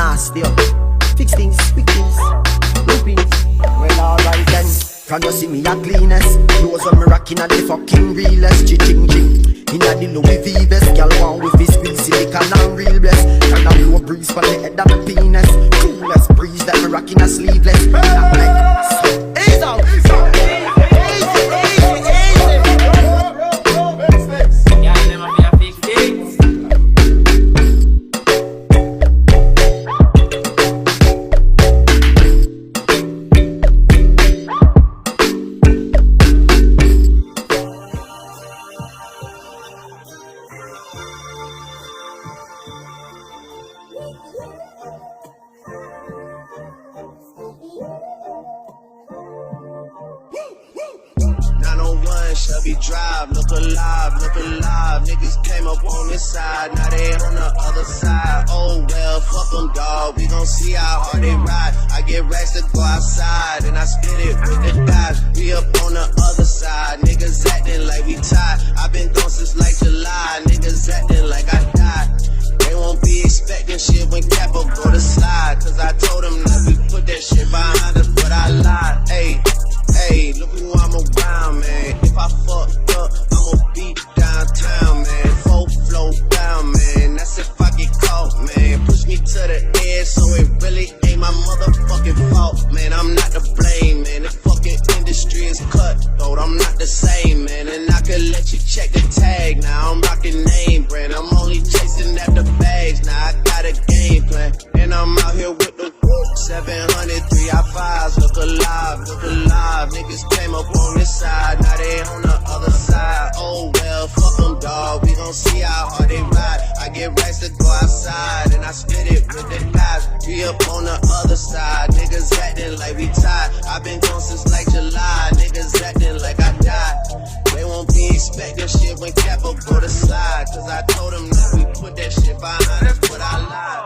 nasty. Fix things, quick things, looping. Well, alright then. Can you see me a cleanest? Clothes when me rockin' at the fucking realest. Ching. Inna the Louis V vest, girl want with his squeeze silicone and real bless. Can I blow a breeze for the head of the penis? Coolest breeze that me rockin' a sleeveless. Ease out. Drive, look alive, niggas came up on this side, now they on the other side. Oh well, fuck them dawg, we gon' see how hard they ride. I get racks to go outside, and I spit it with the guys. We up on the other side, niggas acting like we tied. I been gone since like July, niggas acting like I died. They won't be expecting shit when Capo go to slide, cause I told them that we put that shit behind us, but I lied. Hey, look who I'm around, man. If I fucked up, I'ma be downtown, man. Full flow down, man. That's if I get caught, man. Push me to the edge, so it really ain't my motherfucking fault, man. I'm not to blame, man. The fucking industry is cutthroat. I'm not the same, man. And I could let you check the tag. Now I'm rocking name brand. I'm only chasing after bags. Now I got a game plan, and I'm out here with the 700 3i5s. Look alive, niggas came up on this side, now they on the other side. Oh well, fuck them dawg, we gon' see how hard they ride. I get racks to go outside, and I spit it with the guys. We up on the other side, niggas acting like we tied. I been gone since like July, niggas acting like I died. They won't be expecting shit when Capo go to slide, cause I told them that we put that shit behind us, but I lied.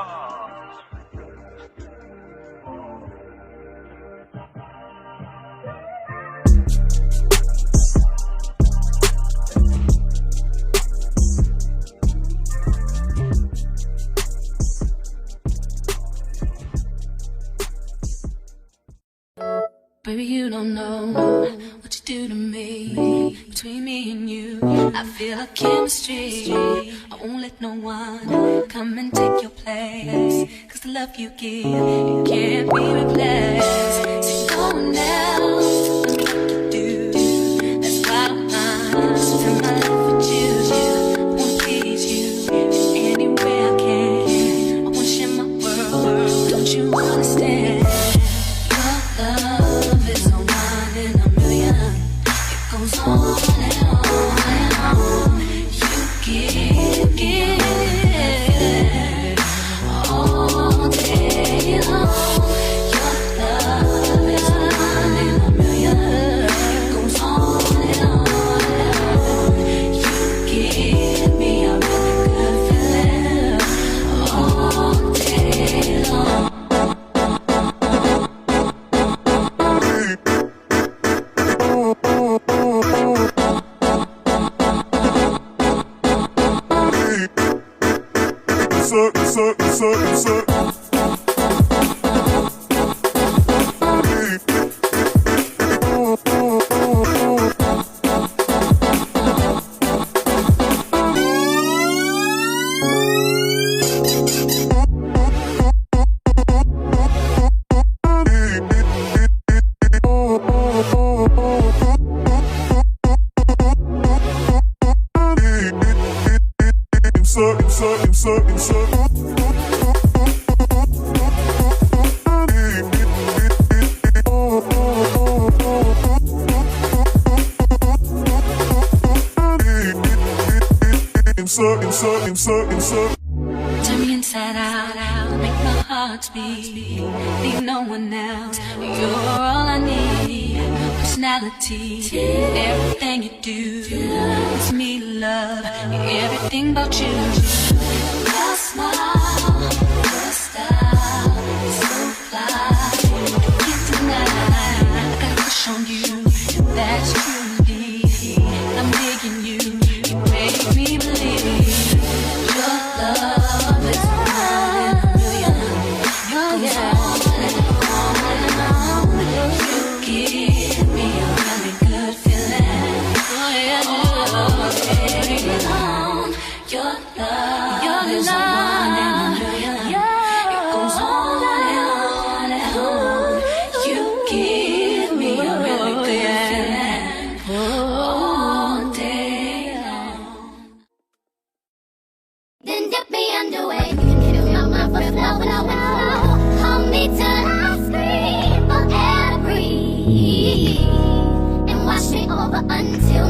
Baby, you don't know what you do to me. Between me and you, I feel a chemistry. I won't let no one come and take your place, cause the love you give, it can't be replaced. See, no one else knows what to do. That's why I'm spend my life with you. I wanna please you in any way I can. I wanna share my world, don't you understand? Your love is a one in a million. It goes on and on and on. You give all day long. Your love is a one in a million. It goes on and on and on. You give me a really good feeling all day long. Turn me inside out, make my heart beat. Need no one else, you're all I need. Personality, everything you do, it's me love, everything about you. Your smile, your style, so fly, I can't deny. I got a crush on you, that's true indeed. I'm digging you, you make me believe. Your love is one in a million. give me a really good feeling. Oh yeah, baby, alone. Your love is a one in a million. It goes on and on. You give me a really good feeling all day long. Then dip me underway. You can fill my mind for flow. Hold me till I scream or air breathe, and wash me over until